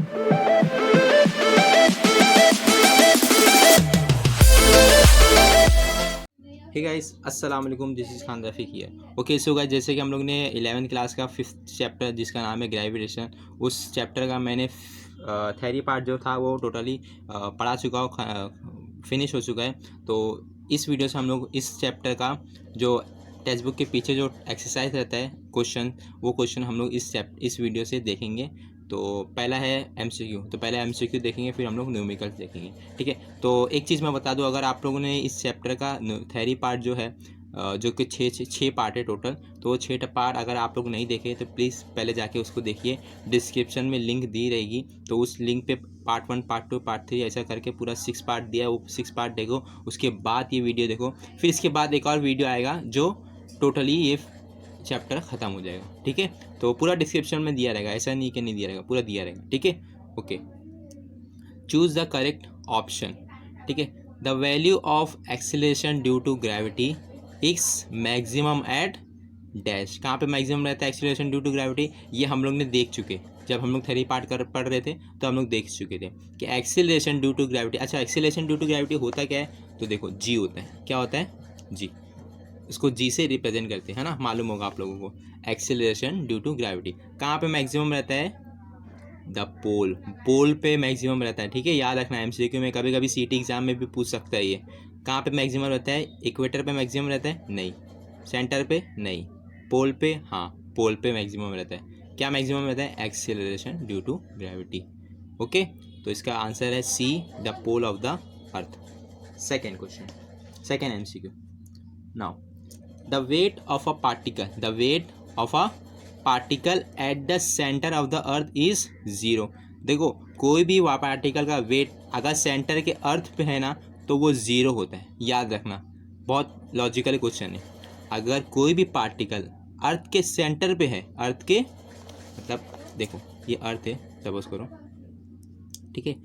Hey guys, अस्सलाम वालेकुम, this is Khan Rafiq here. Okay so guys, जैसे कि हम लोग ने 11th क्लास का 5th चैप्टर जिसका नाम है ग्रेविटेशन, उस चैप्टर का मैंने थ्योरी पार्ट जो था वो टोटली पढ़ा चुका हूँ, फिनिश हो चुका है। तो इस वीडियो से हम लोग इस चैप्टर का जो टेक्स्ट बुक के पीछे जो एक्सरसाइज रहता है क्वेश्चन, वो क्वेश्चन हम लोग इस वीडियो से देखेंगे। तो पहला है एमसीक्यू, तो पहले एमसीक्यू देखेंगे, फिर हम लोग न्यूमेरिकल्स देखेंगे। ठीक है, तो एक चीज़ मैं बता दूं, अगर आप लोगों ने इस चैप्टर का थ्योरी पार्ट जो है जो कि छः पार्ट है टोटल, तो वो 6 पार्ट अगर आप लोग नहीं देखे तो प्लीज़ पहले जाके उसको देखिए। डिस्क्रिप्शन में लिंक दी रहेगी, तो उस लिंक पे पार्ट 1, पार्ट 2, पार्ट 3 ऐसा करके पूरा 6 पार्ट दिया है, वो 6 पार्ट देखो, उसके बाद ये वीडियो देखो। फिर इसके बाद एक और वीडियो आएगा जो टोटली ये चैप्टर ख़त्म हो जाएगा। ठीक है, तो पूरा डिस्क्रिप्शन में दिया रहेगा, ऐसा नहीं कि नहीं दिया रहेगा, पूरा दिया रहेगा। ठीक है, okay. Choose the correct option. ठीक है, the value of acceleration due to gravity is maximum at dash. कहाँ पे मैक्सिमम रहता है एक्सीलरेशन ड्यू टू ग्रेविटी, ये हम लोग ने देख चुके। जब हम लोग थ्योरी पार्ट पढ़ रहे थे तो हम लोग देख चुके थे कि एक्सीलरेशन ड्यू टू ग्रेविटी। अच्छा, एक्सीलरेशन ड्यू टू ग्रेविटी होता क्या है, तो देखो जी होता है। क्या होता है, जी। इसको जी से रिप्रेजेंट करते हैं ना, मालूम होगा आप लोगों को। एक्सीलरेशन ड्यू टू ग्रेविटी कहाँ पे मैक्सिमम रहता है, द पोल। पोल पे मैक्सिमम रहता है। ठीक है, याद रखना, एमसीक्यू में कभी कभी सीटी एग्जाम में भी पूछ सकता है ये। कहाँ पे मैक्सिमम रहता है, इक्वेटर पे मैक्सिमम रहता है, नहीं। सेंटर पे, नहीं। पोल पे, हाँ, पोल पे मैक्सिमम रहता है। क्या मैक्सिमम रहता है, acceleration due to gravity. Okay, तो इसका आंसर है C, the pole of the earth. Second question, second MCQ. Now the weight of a particle at the center of the earth is 0। देखो, कोई भी पार्टिकल का wait अगर centre के अर्थ पे है ना तो वो 0 होता है। याद रखना, बहुत लॉजिकल क्वेश्चन है। अगर कोई भी पार्टिकल अर्थ के सेंटर पे है, अर्थ के मतलब देखो ये अर्थ है, सपोज करो। ठीक है,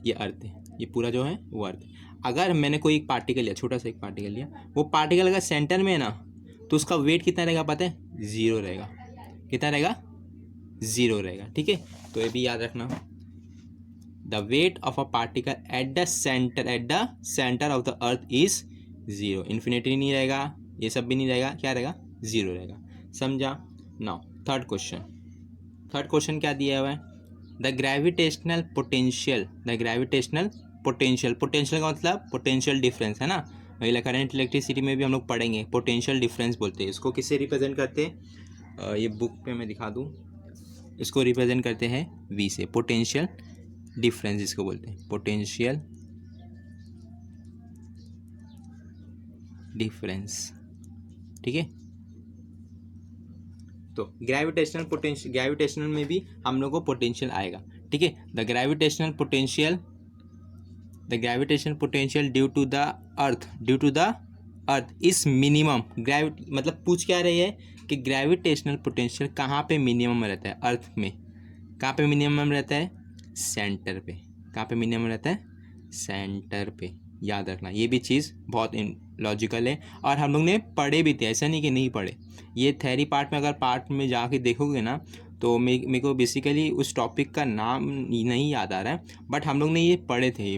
ये अर्थ है, ये पूरा जो है वो अर्थ है। अगर मैंने कोई एक पार्टिकल लिया, छोटा सा एक पार्टिकल लिया, वो पार्टिकल अगर सेंटर में है ना तो उसका वेट कितना रहेगा पता है, 0 रहेगा। कितना रहेगा, 0 रहेगा। ठीक है, तो ये भी याद रखना, the weight of a particle at the centre of the earth is 0। Infinity नहीं रहेगा, ये सब भी नहीं रहेगा, क्या रहेगा, 0 रहेगा। समझा। नाउ थर्ड क्वेश्चन क्या दिया हुआ है, द ग्रेविटेशनल पोटेंशियल पोटेंशियल का मतलब पोटेंशियल डिफरेंस है ना, वही करंट इलेक्ट्रिसिटी में भी हम लोग पढ़ेंगे। पोटेंशियल डिफरेंस बोलते हैं इसको। किससे रिप्रेजेंट करते हैं, ये बुक पे मैं दिखा दूँ, इसको रिप्रेजेंट करते हैं वी से। पोटेंशियल डिफरेंस इसको बोलते हैं, पोटेंशियल डिफरेंस। ठीक है, तो ग्रेविटेशनल में भी हम लोग को पोटेंशियल आएगा। ठीक है, the gravitational potential due to the earth is minimum. मतलब पूछ क्या रही है कि ग्रेविटेशनल पोटेंशियल कहाँ पे मिनिमम रहता है, अर्थ में। कहाँ पे मिनिमम रहता है, सेंटर पे। कहाँ पे मिनिमम रहता है, सेंटर पे। याद रखना, ये भी चीज़ बहुत लॉजिकल है और हम लोग ने पढ़े भी थे, ऐसा नहीं कि नहीं पढ़े। ये थ्योरी पार्ट में अगर पार्ट में जाके देखोगे ना तो मेरे को बेसिकली उस टॉपिक का नाम नहीं याद आ रहा है, बट हम लोग ने ये पढ़े थे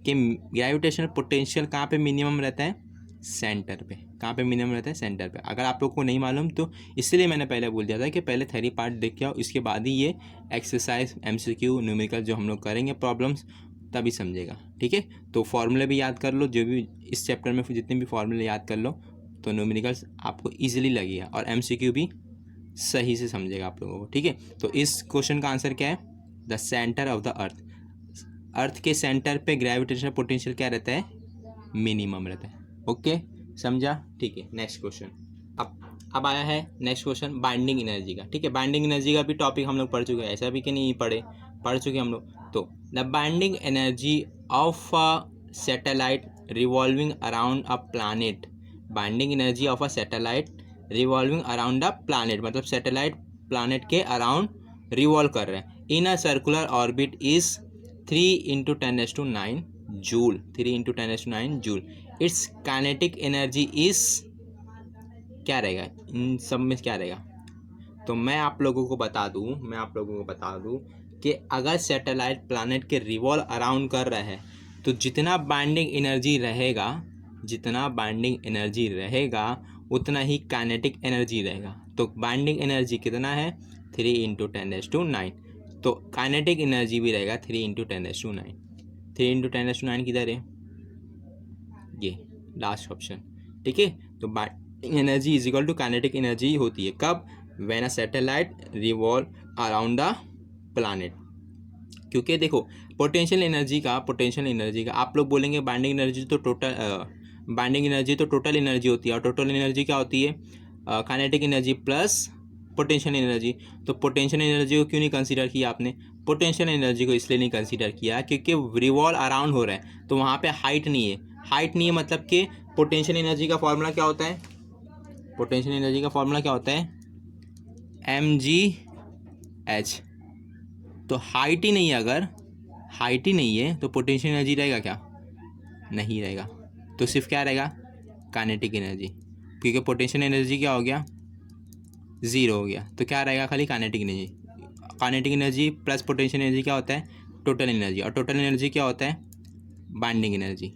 कि ग्रेविटेशनल पोटेंशियल कहाँ पे मिनिमम रहता है, सेंटर पे। कहाँ पे मिनिमम रहता है, सेंटर पे। अगर आप लोग को नहीं मालूम तो इसलिए मैंने पहले बोल दिया था कि पहले थ्योरी पार्ट देख के आओ, इसके बाद ही ये एक्सरसाइज, एमसीक्यू, न्यूमेरिकल जो हम लोग करेंगे प्रॉब्लम्स, तभी समझेगा। ठीक है, तो फॉर्मूले भी याद कर लो, जो भी इस चैप्टर में जितने भी फॉर्मूले याद कर लो, तो न्यूमेरिकल्स आपको ईजिली लगेगा और एमसीक्यू भी सही से समझेगा आप लोगों को। ठीक है, तो इस क्वेश्चन का आंसर क्या है, द सेंटर ऑफ द अर्थ के सेंटर पे ग्रेविटेशनल पोटेंशियल क्या रहता है, मिनिमम रहता है। ओके, समझा। ठीक है, नेक्स्ट क्वेश्चन। अब आया है नेक्स्ट क्वेश्चन बाइंडिंग एनर्जी का। ठीक है, बाइंडिंग एनर्जी का भी टॉपिक हम लोग पढ़ चुके हैं, ऐसा भी कि नहीं पढ़ चुके हम लोग। तो the binding energy of a satellite revolving around a planet. Binding energy of a satellite revolving around a planet, मतलब सैटेलाइट प्लैनेट के अराउंड रिवॉल्व कर रहे हैं in a circular orbit is 3 × 10⁹ joule. 3 × 10⁹ joule. It's kinetic energy is, क्या रहेगा इन सब में, क्या रहेगा। तो मैं आप लोगों को बता दूं कि अगर सैटेलाइट प्लैनेट के रिवॉल्व अराउंड कर रहा है तो जितना बाइंडिंग एनर्जी रहेगा उतना ही काइनेटिक एनर्जी रहेगा। तो बाइंडिंग एनर्जी कितना है, 3 × 10⁹ तो काइनेटिक एनर्जी भी रहेगा 3 × 10⁹। 3 × 10⁹ किधर है, ये लास्ट ऑप्शन, ठीक है। तो binding energy is equal to kinetic energy होती है कब, when a satellite revolve around the planet. क्योंकि देखो पोटेंशियल एनर्जी का आप लोग बोलेंगे बाइंडिंग एनर्जी तो टोटल एनर्जी होती है, और टोटल एनर्जी क्या होती है, kinetic energy plus potential energy. तो पोटेंशियल एनर्जी को क्यों नहीं कंसीडर किया आपने, पोटेंशियल एनर्जी को इसलिए नहीं कंसीडर किया क्योंकि रिवॉल्व अराउंड हो रहा है, तो वहाँ पे हाइट नहीं है मतलब कि पोटेंशियल एनर्जी का फॉर्मूला क्या होता है, mgh। तो हाइट ही नहीं है तो पोटेंशियल एनर्जी रहेगा क्या, नहीं रहेगा। तो सिर्फ क्या रहेगा, काइनेटिक एनर्जी, क्योंकि पोटेंशियल एनर्जी क्या हो गया, 0 हो गया, तो क्या रहेगा खाली kinetic energy plus potential energy क्या होता है, टोटल एनर्जी, और टोटल एनर्जी क्या होता है, बाइंडिंग एनर्जी।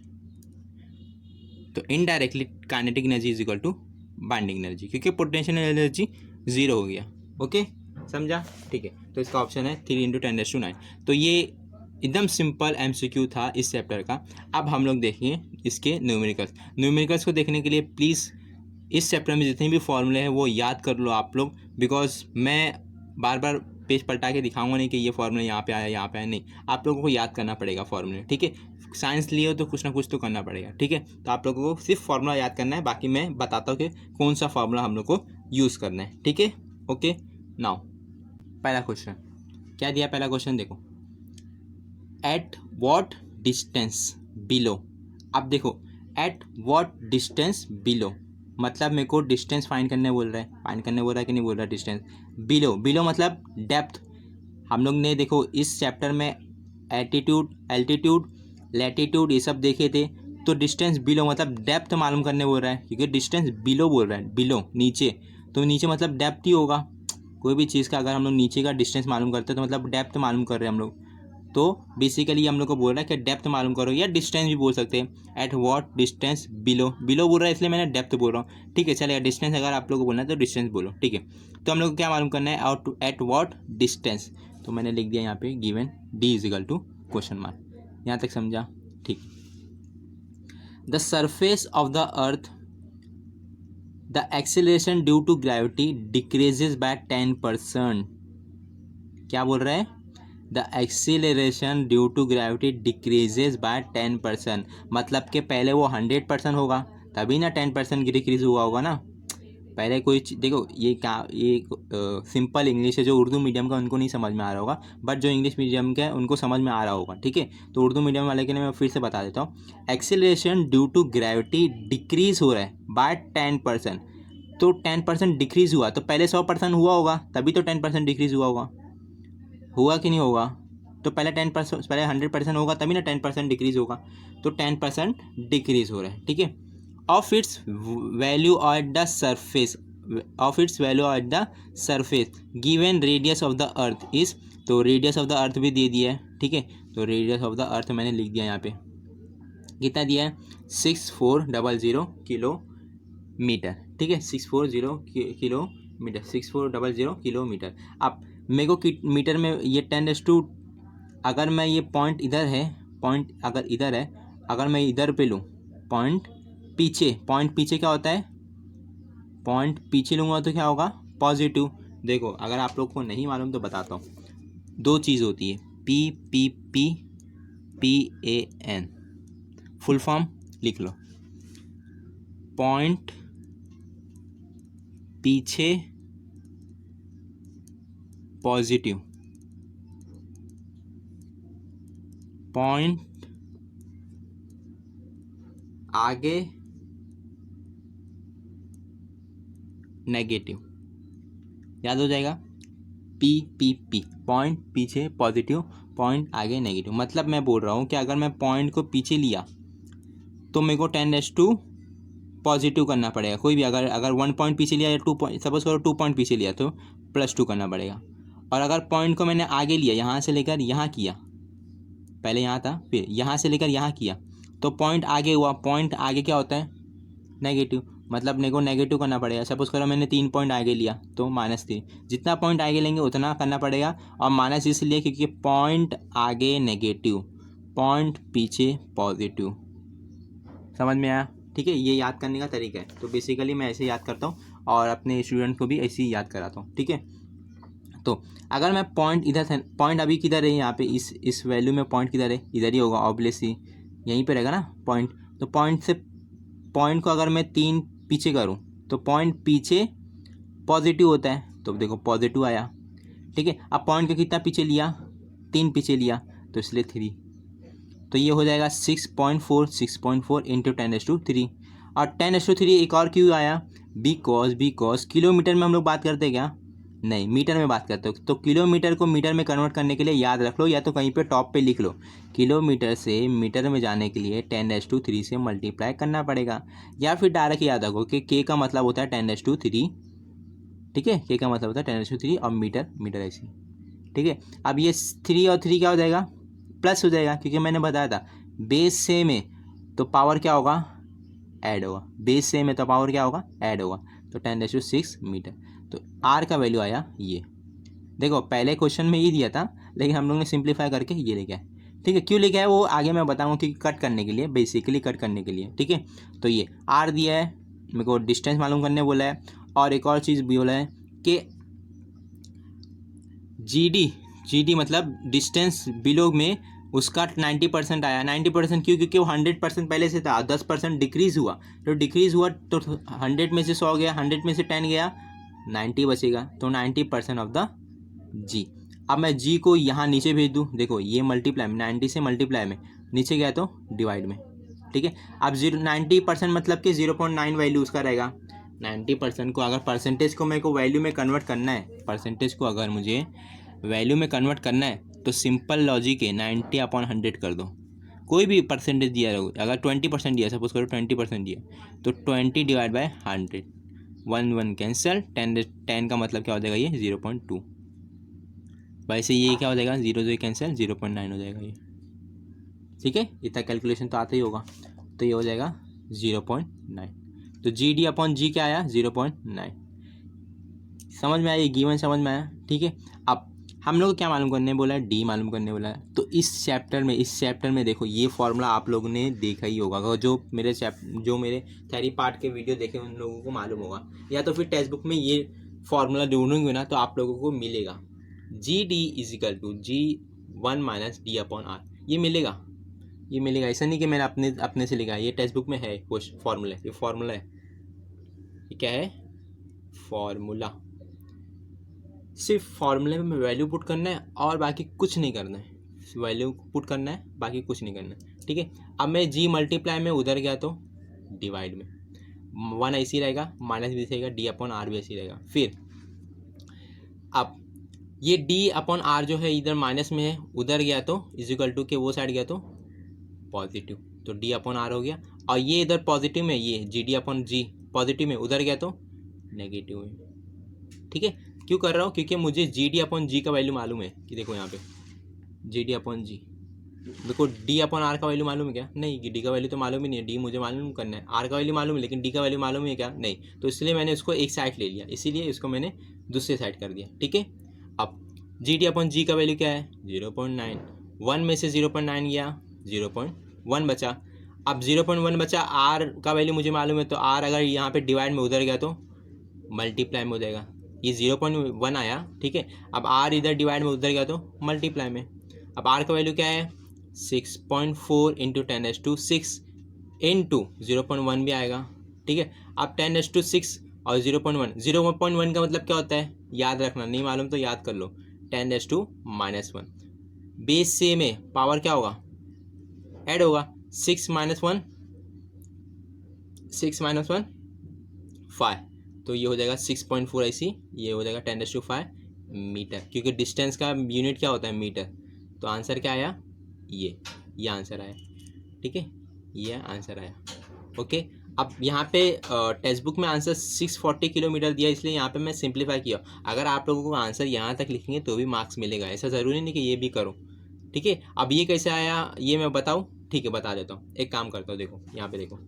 तो indirectly kinetic energy is equal to binding energy, क्योंकि पोटेंशियल एनर्जी 0 हो गया। ओके, समझा, ठीक है। तो इसका ऑप्शन है 3 × 10⁹। तो ये एकदम सिंपल MCQ था इस चैप्टर का। अब हम लोग देखेंगे इसके न्यूमेरिकल्स को देखने के लिए प्लीज़ इस चैप्टर में जितने भी फॉर्मूले हैं वो याद कर लो आप लोग, बिकॉज मैं बार बार पेज पलटा के दिखाऊंगा नहीं कि ये फॉर्मूला यहाँ पे आया नहीं, आप लोगों को याद करना पड़ेगा फॉर्मूले, ठीक है। साइंस लिए हो तो कुछ ना कुछ तो करना पड़ेगा, ठीक है। तो आप लोगों को सिर्फ फार्मूला याद करना है, बाकी मैं बताता हूँ कि कौन सा फार्मूला हम लोग को यूज़ करना है, ठीक है। ओके, नाउ पहला क्वेश्चन क्या दिया, पहला क्वेश्चन देखो, एट वॉट डिस्टेंस बिलो। अब देखो एट वॉट डिस्टेंस बिलो मतलब मेरे को डिस्टेंस फाइंड करने बोल रहा है कि नहीं बोल रहा है, डिस्टेंस बिलो मतलब डेप्थ। हम लोग ने देखो इस चैप्टर में एल्टीट्यूड लैटीट्यूड ये सब देखे थे, तो डिस्टेंस बिलो मतलब डेप्थ मालूम करने बोल रहा है, क्योंकि डिस्टेंस बिलो बोल रहा है, बिलो नीचे, तो नीचे मतलब डेप्थ ही होगा। कोई भी चीज़ का अगर हम लोग नीचे का डिस्टेंस मालूम करते हैं तो मतलब डेप्थ मालूम कर रहे हैं हम लोग। तो बेसिकली हम लोग को बोल रहा है कि डेप्थ मालूम करो, या डिस्टेंस भी बोल सकते हैं। एट व्हाट डिस्टेंस बिलो बोल रहा है इसलिए मैंने डेप्थ बोल रहा हूँ, ठीक है। चलेगा, डिस्टेंस अगर आप लोग को बोलना है तो डिस्टेंस बोलो, ठीक है। तो हम लोग को क्या मालूम करना है, एट व्हाट डिस्टेंस, तो मैंने लिख दिया यहाँ पे given D is equal to question mark. यहाँ तक समझा, ठीक। The surface of the earth, the acceleration due to gravity decreases by 10%। क्या बोल रहा है, the acceleration due to gravity decreases by 10%, मतलब कि पहले वो 100% होगा तभी ना 10% डिक्रीज हुआ होगा ना। पहले कोई देखो ये सिंपल इंग्लिश है, जो उर्दू मीडियम का उनको नहीं समझ में आ रहा होगा, बट जो इंग्लिश मीडियम का है उनको समझ में आ रहा होगा, ठीक है। तो उर्दू मीडियम वाले के लिए मैं फिर से बता देता हूँ, acceleration due to gravity decrease हो रहा है बाय 10%, तो 10% डिक्रीज हुआ, तो पहले 100% हुआ होगा तभी तो 10% डिक्रीज हुआ कि नहीं होगा। तो पहले 10%, पहले 100% होगा तभी ना 10% डिक्रीज होगा, तो 10% डिक्रीज हो रहा है, ठीक है। Of its value at the surface given radius of the earth is, तो रेडियस ऑफ द अर्थ भी दे दिया है, ठीक है। तो रेडियस ऑफ द अर्थ मैंने लिख दिया यहाँ पे, कितना दिया है, 6400 किलोमीटर, ठीक है। 640 किलोमीटर, 6400 किलोमीटर। अब मेरे को मीटर में ये 10⁻, अगर मैं ये पॉइंट इधर है, अगर इधर है, अगर मैं इधर पे लूँ पॉइंट पीछे क्या होता है, पॉइंट पीछे लूँगा तो क्या होगा, पॉजिटिव। देखो अगर आप लोग को नहीं मालूम तो बताता हूँ, दो चीज़ होती है, PAN, फुल फॉर्म लिख लो, पॉइंट पीछे पॉजिटिव, पॉइंट आगे नेगेटिव, याद हो जाएगा, PPP, पॉइंट पीछे पॉजिटिव, पॉइंट आगे नेगेटिव। मतलब मैं बोल रहा हूँ कि अगर मैं पॉइंट को पीछे लिया तो मेरे को 10⁻² पॉजिटिव करना पड़ेगा। कोई भी अगर 1 पॉइंट पीछे लिया या 2 पॉइंट, सपोज करो 2 पॉइंट पीछे लिया तो +2 करना पड़ेगा। और अगर पॉइंट को मैंने आगे लिया, यहाँ से लेकर यहाँ किया, पहले यहाँ था फिर यहाँ से लेकर यहाँ किया, तो पॉइंट आगे हुआ। पॉइंट आगे क्या होता है? नेगेटिव, मतलब मेरे को नेगेटिव करना पड़ेगा। सपोज करो मैंने 3 पॉइंट आगे लिया तो -3, जितना पॉइंट आगे लेंगे उतना करना पड़ेगा। और माइनस इसलिए क्योंकि पॉइंट आगे नेगेटिव, पॉइंट पीछे पॉजिटिव। समझ में आया? ठीक है, ये याद करने का तरीका है। तो बेसिकली मैं ऐसे याद करता हूँ और अपने स्टूडेंट को भी ऐसे ही याद कराता हूँ। ठीक है, तो अगर मैं पॉइंट इधर से, पॉइंट अभी किधर है? यहाँ पे इस वैल्यू में पॉइंट किधर है? इधर ही होगा ऑब्वियसली, यहीं पे रहेगा ना पॉइंट। तो पॉइंट को अगर मैं 3 पीछे करूँ तो पॉइंट पीछे पॉजिटिव होता है, तो देखो पॉजिटिव आया। ठीक है, अब पॉइंट को कितना पीछे लिया? 3 पीछे लिया, तो इसलिए 3। तो ये हो जाएगा 6.4 इंटू 10⁻³ और 10⁻³ एक और क्यों आया? बिकॉज किलोमीटर में हम लोग बात करते हैं क्या? नहीं, मीटर में बात करते हो। तो किलोमीटर को मीटर में कन्वर्ट करने के लिए याद रख लो, या तो कहीं पे टॉप पे लिख लो, किलोमीटर से मीटर में जाने के लिए 10⁻³ से मल्टीप्लाई करना पड़ेगा। या फिर डायरेक्ट याद रखो कि के का मतलब होता है 10⁻³। ठीक है, के का मतलब होता है 10⁻³ और मीटर ऐसी। ठीक है, अब ये 3 और 3 क्या हो जाएगा? प्लस हो जाएगा, क्योंकि मैंने बताया था बेस सेम है तो पावर क्या होगा? ऐड होगा। बेस सेम है तो पावर क्या होगा? ऐड होगा। तो 10⁻6 मीटर। तो आर का वैल्यू आया ये। देखो पहले क्वेश्चन में ये दिया था, लेकिन हम लोग ने सिंप्लीफाई करके ये लेके आए। ठीक है, क्यों लेके आए वो आगे मैं बताऊंगा, क्योंकि कट करने के लिए, बेसिकली कट करने के लिए। ठीक है, तो ये आर दिया है, मेरे को डिस्टेंस मालूम करने बोला है। और एक और चीज़ भी बोला है कि जी डी मतलब डिस्टेंस बिलो में उसका 90% आया। 90% क्यों? क्योंकि वो 100% पहले से था, 10% डिक्रीज़ हुआ। तो डिक्रीज़ हुआ तो 100 में से 100 गया, 100 में से 10 गया, 90 बचेगा। तो 90% ऑफ द जी। अब मैं जी को यहाँ नीचे भेज दूँ, देखो ये मल्टीप्लाई में 90 से मल्टीप्लाई में, नीचे गया तो डिवाइड में। ठीक है, अब 90% मतलब कि 0.9 वैल्यू उसका रहेगा। 90% को अगर परसेंटेज को मेरे को वैल्यू में कन्वर्ट करना है, परसेंटेज को अगर मुझे वैल्यू में कन्वर्ट करना है तो सिंपल लॉजिक है, 90/100 कर दो। कोई भी परसेंटेज दिया रहो, अगर 20% दिया, सपोज करो 20% दिया, तो 20 डिवाइड बाय 100, 1 कैंसिल, 10 का मतलब क्या हो जाएगा? ये 0.2। वैसे ये क्या हो जाएगा? 0 कैंसिल, 0.9 हो जाएगा ये। ठीक है, इतना कैलकुलेशन तो आता ही होगा। तो ये हो जाएगा 0.9। तो GD/G क्या आया? 0.9। समझ में आया? ये गिवन समझ में आया? ठीक है, अब हम लोग क्या मालूम करने बोला है? डी मालूम करने बोला है। तो इस चैप्टर में देखो ये फॉर्मूला आप लोगों ने देखा ही होगा, अगर जो मेरे थ्योरी पार्ट के वीडियो देखे उन लोगों को मालूम होगा, या तो फिर टेक्स्ट बुक में ये फॉर्मूला ढूंढूंगे ना तो आप लोगों को मिलेगा। GD = G1 - D/R। ये मिलेगा। ऐसा नहीं कि मैंने अपने से लिखा है, ये टेक्स्ट बुक में है फॉर्मूला। ये फॉर्मूला है, ये क्या है? फॉर्मूला। सिर्फ फॉर्मूले में वैल्यू पुट करना है और बाकी कुछ नहीं करना है। वैल्यू पुट करना है, बाकी कुछ नहीं करना है। ठीक है, अब मैं जी मल्टीप्लाई में उधर गया तो डिवाइड में 1 ऐसी रहेगा, माइनस भी रहेगा, D/R भी ऐसी रहेगा। फिर अब ये D/R जो है इधर माइनस में है, उधर गया तो इक्वल टू के वो साइड गया तो पॉजिटिव, तो D/R हो गया। और ये इधर पॉजिटिव में, ये GD/G पॉजिटिव में, उधर गया तो नेगेटिव में। ठीक है, क्यों कर रहा हूँ? क्योंकि मुझे GD/G का वैल्यू मालूम है कि देखो यहाँ पे GD/G, देखो D/R का वैल्यू मालूम है क्या? नहीं, D का वैल्यू तो मालूम ही नहीं है। D मुझे मालूम करना है, R का वैल्यू मालूम है, लेकिन D का वैल्यू मालूम है क्या? नहीं। तो इसलिए मैंने इसको एक साइड ले लिया, इसीलिए इसको मैंने दूसरे साइड कर दिया। ठीक है, अब GD/G का वैल्यू क्या है? 0.9। 1 में से 0.9 गया, 0.1 बचा। अब 0.1 बचा, R का वैल्यू मुझे मालूम है, तो R अगर यहाँ पे डिवाइड में उधर गया तो मल्टीप्लाई में हो जाएगा। ये 0.1 आया। ठीक है, अब R इधर डिवाइड में उधर गया तो मल्टीप्लाई में। अब R का वैल्यू क्या है? 6.4 इंटू 10⁻6 इंटू 0.1 भी आएगा। ठीक है, अब 10⁻6 और 0.1 का मतलब क्या होता है? याद रखना, नहीं मालूम तो याद कर लो, 10⁻⁻1। बेस से में पावर क्या होगा? ऐड होगा। 6 - 1 5, तो ये हो जाएगा 6.4 ऐसी, ये हो जाएगा 10⁻5 मीटर, क्योंकि डिस्टेंस का यूनिट क्या होता है? मीटर। तो आंसर क्या आया? ये आंसर आया। ठीक है, ये आंसर आया। ओके, अब यहाँ पे टेक्स्ट बुक में आंसर 640 किलोमीटर दिया, इसलिए यहाँ पे मैं सिंप्लीफाई किया। अगर आप लोगों को आंसर यहाँ तक लिखेंगे तो भी मार्क्स मिलेगा, ऐसा ज़रूरी नहीं कि ये भी करो, ठीक है। अब ये कैसे आया ये मैं बताऊँ, ठीक है बता देता हूँ। एक काम करता हूँ, देखो यहाँ पे देखो,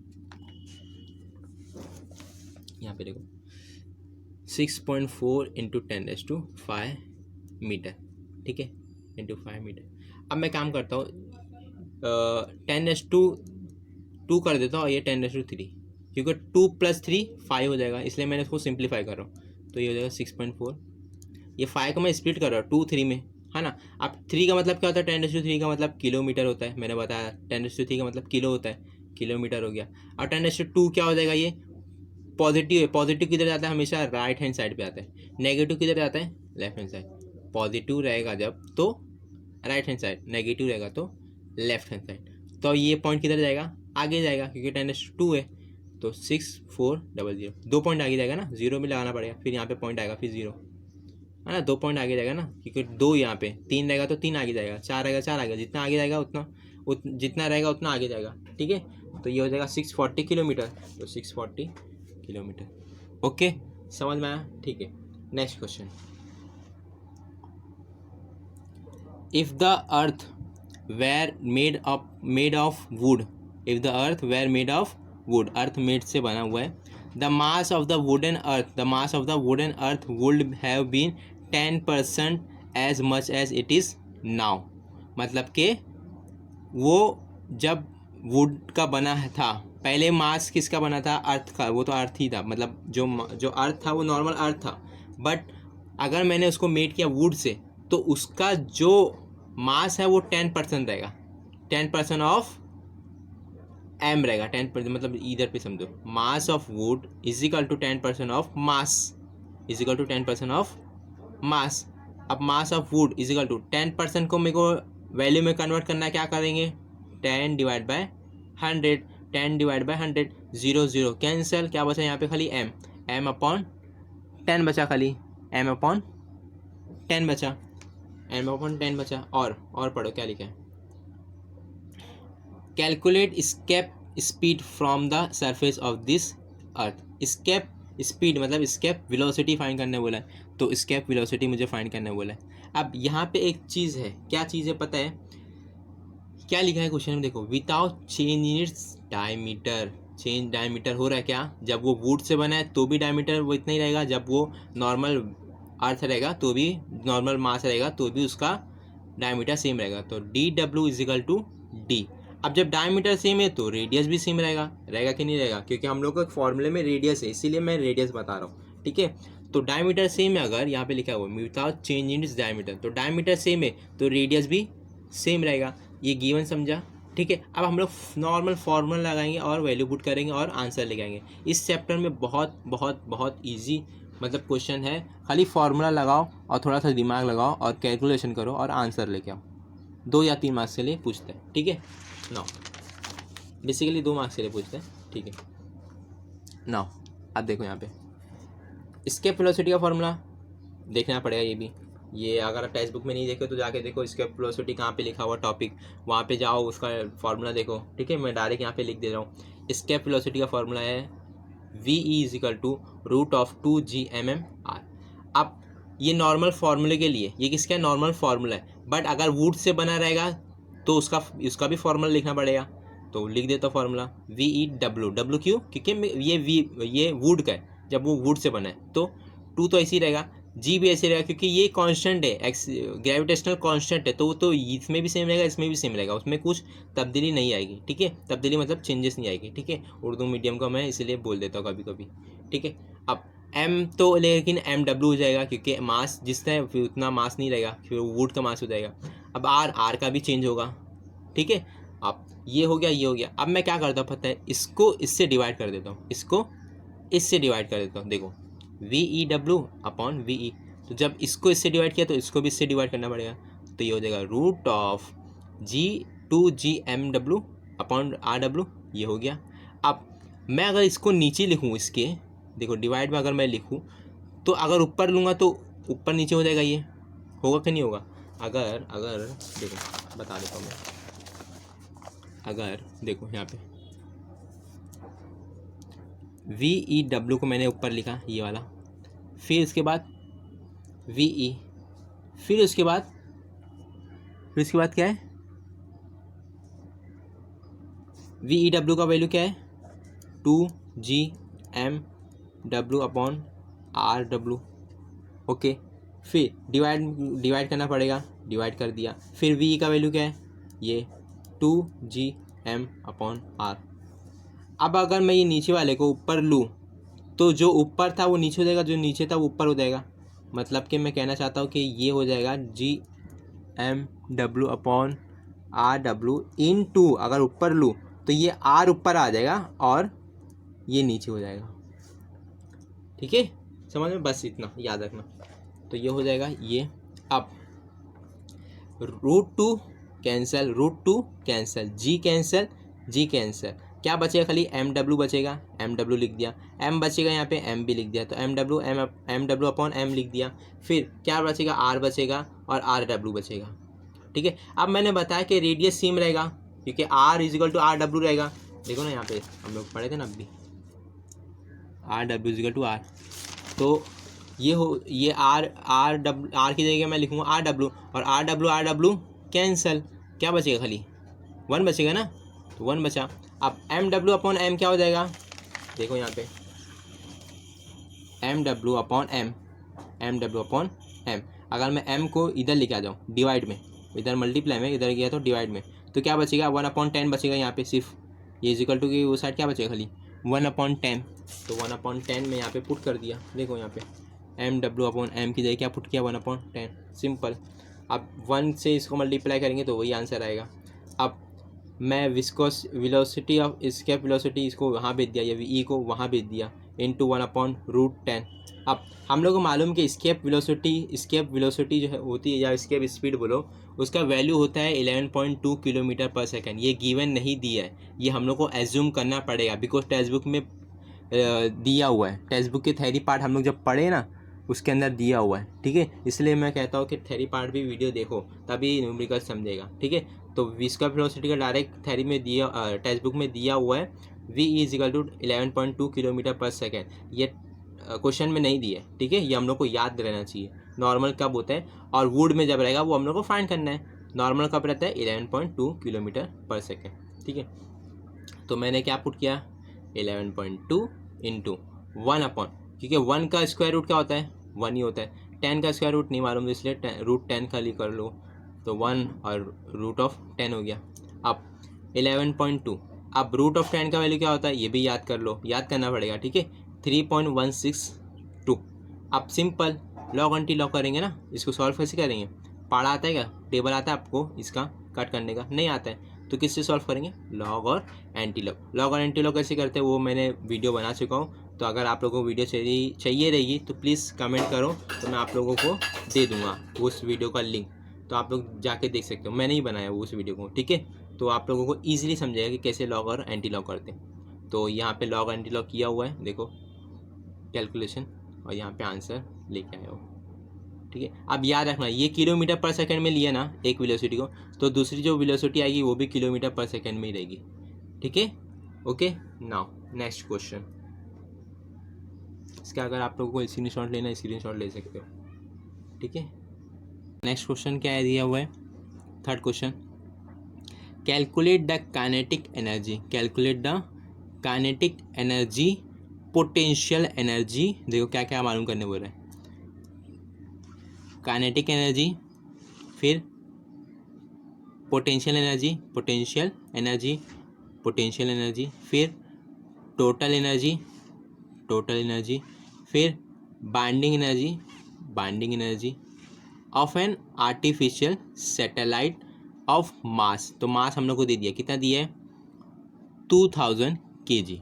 यहाँ पे देखो 6.4 इंटू 10⁵ मीटर, ठीक है, इंटू 5 मीटर। अब मैं काम करता हूँ 10⁵2 कर देता हूँ, और ये 10⁵3, क्योंकि 2 + 3 5 हो जाएगा, इसलिए मैंने इसको सिंप्लीफाई कर रहा हूँ। तो ये हो जाएगा 6.4, ये 5 को मैं स्प्लिट कर रहा हूँ 2 3 में, है ना। अब 3 का मतलब क्या होता है, 10⁵3 का मतलब किलोमीटर होता है, मैंने बताया 10⁵3 का मतलब किलो होता है, किलोमीटर हो गया। और 10⁵2 क्या हो जाएगा, ये पॉजिटिव है, पॉजिटिव किधर जाता है, हमेशा राइट हैंड साइड पे आता है, नेगेटिव किधर जाता है, लेफ्ट हैंड साइड। पॉजिटिव रहेगा जब तो राइट हैंड साइड, नेगेटिव रहेगा तो लेफ्ट हैंड साइड। तो ये पॉइंट किधर जाएगा, आगे जाएगा, क्योंकि 10⁵2 है, तो 6400, 2 पॉइंट आगे जाएगा ना, 0 में लगाना पड़ेगा, फिर यहाँ पे पॉइंट आएगा, फिर 0, है ना, 2 पॉइंट आगे जाएगा ना, क्योंकि 2 यहाँ पे, 3 रहेगा तो 3 आगे जाएगा, 4 रहेगा 4 आगे, जितना आगे जाएगा उतना जितना रहेगा उतना आगे जाएगा, ठीक है। तो ये हो जाएगा 640 किलोमीटर, तो 640 किलोमीटर। ओके, समझ में आया, ठीक है। Next question, if the earth were made of wood, if the earth were made of wood, earth made से बना हुआ है, the mass of the wooden earth would have been 10% as much as it is now. मतलब कि वो जब would का बना था, पहले मास किसका बना था, अर्थ का, वो तो अर्थ ही था, मतलब जो अर्थ था वो नॉर्मल अर्थ था, बट अगर मैंने उसको मेड किया वुड से, तो उसका जो मास है वो 10% रहेगा, 10% ऑफ एम रहेगा, 10%, मतलब इधर पे समझो, mass of wood is equal to 10% of mass, is equal to 10% of mass. अब mass of wood is equal to 10% को मेरे को वैल्यू में कन्वर्ट करना है, क्या करेंगे, 10 divide by 100, 10 divide by 100, 0 0 cancel, क्या बचा यहाँ पे खाली m अपॉन 10 बचा, खाली m अपॉन 10 बचा, m अपॉन 10 बचा। और पढ़ो क्या लिखा है, calculate escape speed from the surface of this earth. Escape speed मतलब स्केप वेलोसिटी फाइंड करने बोला है, तो स्केप वेलोसिटी मुझे फाइंड करने बोला है। अब यहाँ पे एक चीज़ है, क्या चीज़ है पता है, क्या लिखा है क्वेश्चन में, देखो, without change in its diameter, change diameter हो रहा है क्या, जब वो वुड से बना है तो भी डायमीटर वो इतना ही रहेगा, जब वो नॉर्मल अर्थ रहेगा तो भी, नॉर्मल मास रहेगा तो भी उसका डायमीटर सेम रहेगा, तो dw is equal to D. अब जब डायमीटर सेम है तो रेडियस भी सेम रहेगा, रहेगा कि नहीं रहेगा, क्योंकि हम लोग को फॉर्मूले में रेडियस है, इसीलिए मैं रेडियस बता रहा हूँ, ठीक है। तो डायमीटर सेम है, अगर यहाँ पे लिखा हुआ without change in its diameter, तो डायमीटर सेम है तो रेडियस भी सेम रहेगा, ये गिवन समझा, ठीक है। अब हम लोग नॉर्मल फार्मूला लगाएंगे और वैल्यू पुट करेंगे और आंसर लेके आएंगे। इस चैप्टर में बहुत बहुत बहुत ईजी मतलब क्वेश्चन है, खाली फार्मूला लगाओ और थोड़ा सा दिमाग लगाओ और कैलकुलेशन करो और आंसर लेके आओ। 2 या 3 मार्क्स के लिए पूछते हैं, ठीक है। नाउ बेसिकली 2 मार्क्स के लिए पूछते हैं, ठीक है। नाउ अब देखो यहाँ पे स्केप वेलोसिटी का फार्मूला देखना पड़ेगा, ये भी, ये अगर टेक्स्ट बुक में नहीं देखे तो जाके देखो, स्केप वेलोसिटी कहाँ पे लिखा हुआ टॉपिक, वहाँ पे जाओ, उसका फार्मूला देखो, ठीक है। मैं डायरेक्ट यहाँ पे लिख दे रहा हूँ, स्केप वेलोसिटी का फार्मूला है V is equal to √2gmmr। अब ये नॉर्मल फार्मूले के लिए, ये किसका नॉर्मल फार्मूला है, बट अगर वुड से बना रहेगा तो उसका भी फार्मूला लिखना पड़ेगा, तो लिख देता फार्मूला VEW, क्यों, क्योंकि ये वुड का है, जब वो वुड से बना है तो 2 तो ऐसे ही रहेगा, जी भी ऐसे रहेगा, क्योंकि ये कांस्टेंट है, ग्रेविटेशनल कांस्टेंट है, तो इसमें भी सेम रहेगा, इसमें भी सेम रहेगा, उसमें कुछ तब्दीली नहीं आएगी, ठीक है। तब्दीली मतलब चेंजेस नहीं आएगी, ठीक है। उर्दू मीडियम का मैं इसलिए बोल देता हूँ कभी कभी, ठीक है। अब एम तो लेकिन MW हो जाएगा, क्योंकि मास जितना उतना मास नहीं रहेगा, फिर वुड का मास हो जाएगा। अब आर का भी चेंज होगा, ठीक है। अब ये हो गया, ये हो गया। अब मैं क्या करता हूँ पता है, इसको इससे डिवाइड कर देता हूँ, इसको इससे डिवाइड कर देता हूँ, देखो VEW अपॉन VE, तो जब इसको इससे डिवाइड किया तो इसको भी इससे डिवाइड करना पड़ेगा, तो ये हो जाएगा √G2GMW अपॉन RW, ये हो गया। अब मैं अगर इसको नीचे लिखूँ, इसके देखो डिवाइड में अगर मैं लिखूँ, तो अगर ऊपर लूँगा तो ऊपर नीचे हो जाएगा, ये होगा कि नहीं होगा, अगर देखो बता देता हूँ मैं, अगर देखो यहाँ पे VEW को मैंने ऊपर लिखा ये वाला, फिर इसके बाद VE, फिर उसके बाद क्या है, VEW का वैल्यू क्या है 2GMW/RW। ओके, फिर डिवाइड करना पड़ेगा, डिवाइड कर दिया। फिर VE का वैल्यू क्या है, ये 2GM/R। अब अगर मैं ये नीचे वाले को ऊपर लूँ तो जो ऊपर था वो नीचे हो जाएगा, जो नीचे था वो ऊपर हो जाएगा। मतलब कि मैं कहना चाहता हूँ कि ये हो जाएगा GMW/RW इन टू, अगर ऊपर लूँ तो ये R ऊपर आ जाएगा और ये नीचे हो जाएगा। ठीक है, समझ में, बस इतना याद रखना। तो ये हो जाएगा ये। अब √2 cancel, √2 cancel, G cancel, G cancel, क्या बचेगा, खाली MW बचेगा, MW लिख दिया। M बचेगा, यहाँ पे M भी लिख दिया, तो MW/M लिख दिया। फिर क्या बचेगा, R बचेगा और RW बचेगा। ठीक है, अब मैंने बताया कि रेडियस सेम रहेगा क्योंकि R = RW रहेगा। देखो ना यहाँ पे हम लोग पढ़े थे ना अभी, RW = R। तो ये R की जगह मैं लिखूँगा RW, और RW कैंसिल, क्या बचेगा, खाली 1 बचेगा ना, तो 1 बचा। अब MW/M क्या हो जाएगा, देखो यहाँ पे MW/M, अगर मैं M को इधर लेके आ जाऊँ डिवाइड में, इधर मल्टीप्लाई में, इधर गया तो डिवाइड में, तो क्या बचेगा 1/10 बचेगा यहाँ पे सिर्फ। ये = की वो साइड क्या बचेगा, खाली 1/10। तो 1/10 में यहाँ पे पुट कर दिया। देखो यहाँ पे MW/M की जगह क्या पुट किया, 1/10, सिंपल। अब 1 से इसको मल्टीप्लाई करेंगे तो वही आंसर आएगा। अब मैं viscous velocity of escape velocity इसको वहाँ भेज दिया, या VE को वहाँ भेज दिया, इनटू 1/√10। अब हम लोग को मालूम कि एस्केप वेलोसिटी जो है होती है, या एस्केप स्पीड बोलो, उसका वैल्यू होता है 11.2 km/s। ये गिवन नहीं दिया है, ये हम लोग को एज्यूम करना पड़ेगा, बिकॉज टेक्स्ट बुक में दिया हुआ है। टेक्स्ट बुक के थ्योरी पार्ट हम लोग जब पढ़े ना, उसके अंदर दिया हुआ है। ठीक है, इसलिए मैं कहता हूँ कि थ्योरी पार्ट भी वीडियो देखो, तभी न्यूमेरिकल समझेगा। ठीक है, तो विस्कस वेलोसिटी का डायरेक्ट थ्योरी में दिया, टेक्स्ट बुक में दिया हुआ है VE = 11.2 km/s। ये क्वेश्चन में नहीं दिया है। ठीक है, ये हम लोग को याद रहना चाहिए। नॉर्मल कब होता है और वुड में जब रहेगा वो हम लोग को फाइंड करना है। नॉर्मल कब रहता है, 11.2 km/s। ठीक है, तो मैंने क्या पुट किया, 11.2 इंटू 1/, क्योंकि 1 का स्क्वायर रूट क्या होता है, 1 ही होता है। 10 का स्क्वायर रूट नहीं मालूम, इसलिए √10 खाली कर लो, तो 1 और √10 हो गया। अब 11.2, अब √10 का वैल्यू क्या होता है, ये भी याद कर लो, याद करना पड़ेगा। ठीक है, 3.162। अब सिंपल लॉग एंटी लॉग करेंगे ना, इसको सॉल्व कैसे करेंगे, पढ़ा आता है क्या, टेबल आता है आपको इसका कट करने का, नहीं आता है तो किससे सॉल्व करेंगे, लॉग और एंटी लॉग। लॉग और एंटी लॉग कैसे करते हैं वो मैंने वीडियो बना चुका हूँ, तो अगर आप लोगों को वीडियो चाहिए रहेगी तो प्लीज़ कमेंट करो, तो मैं आप लोगों को दे दूँगा उस वीडियो का लिंक, तो आप लोग जाके देख सकते हो। मैंने ही बनाया उस वीडियो को। ठीक है, तो आप लोगों को ईजिली समझेगा कि कैसे लॉग और एंटी लॉग करते हैं। तो यहाँ पे लॉग एंटी लॉग किया हुआ है, देखो कैलकुलेशन, और यहाँ पे आंसर लेके आया हो। ठीक है, अब याद रखना ये km/s में लिया ना एक वेलोसिटी को, तो दूसरी जो वेलोसिटी आएगी वो भी km/s में ही रहेगी। ठीक है, ओके। नाउ नेक्स्ट क्वेश्चन, इसका अगर आप लोगों को स्क्रीनशॉट लेना है स्क्रीनशॉट ले सकते हो। ठीक है, नेक्स्ट क्वेश्चन क्या है दिया हुआ है, third question, calculate the kinetic energy, calculate the kinetic energy, potential energy. देखो क्या क्या मालूम करने बोल रहे हैं, काइनेटिक एनर्जी, फिर पोटेंशियल एनर्जी, फिर टोटल एनर्जी, फिर binding energy of an artificial satellite of mass. तो मास हम लोग को दे दिया, कितना दिया है 2000 kg,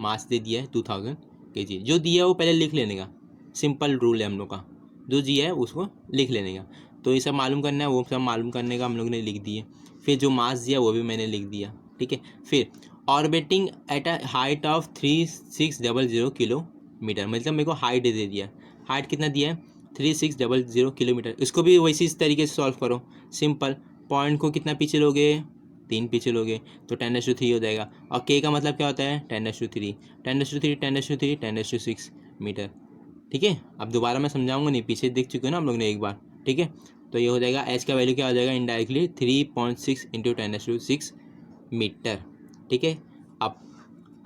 मास दे दिया है 2000 kg। जो दिया है वो पहले लिख लेने का, सिंपल रूल है हम लोग का, जो दिया है उसको लिख लेने का। तो ये सब मालूम करना है, वो सब मालूम करने का हम लोग ने लिख दिए। फिर जो मास दिया वो भी मैंने लिख दिया। ठीक है, फिर orbiting at a height of 3600 kilometre, मतलब मेरे को हाइट दे दिया, हाइट कितना दिया है 3600 किलोमीटर। इसको भी वैसी इस तरीके से सॉल्व करो, सिंपल। पॉइंट को कितना पीछे लोगे 3 पीछे लोगे तो 10⁻³ हो जाएगा। और के का मतलब क्या होता है 10⁻3, 10⁻3, 10⁻3, 10⁻6 मीटर। ठीक है, अब दोबारा मैं समझाऊंगा नहीं, पीछे देख चुके हो ना हम लोग ने एक बार। ठीक है, तो ये हो जाएगा एच का वैल्यू क्या हो जाएगा इनडायरेक्टली 3.6 इंटू 10⁻6 मीटर। ठीक है, अब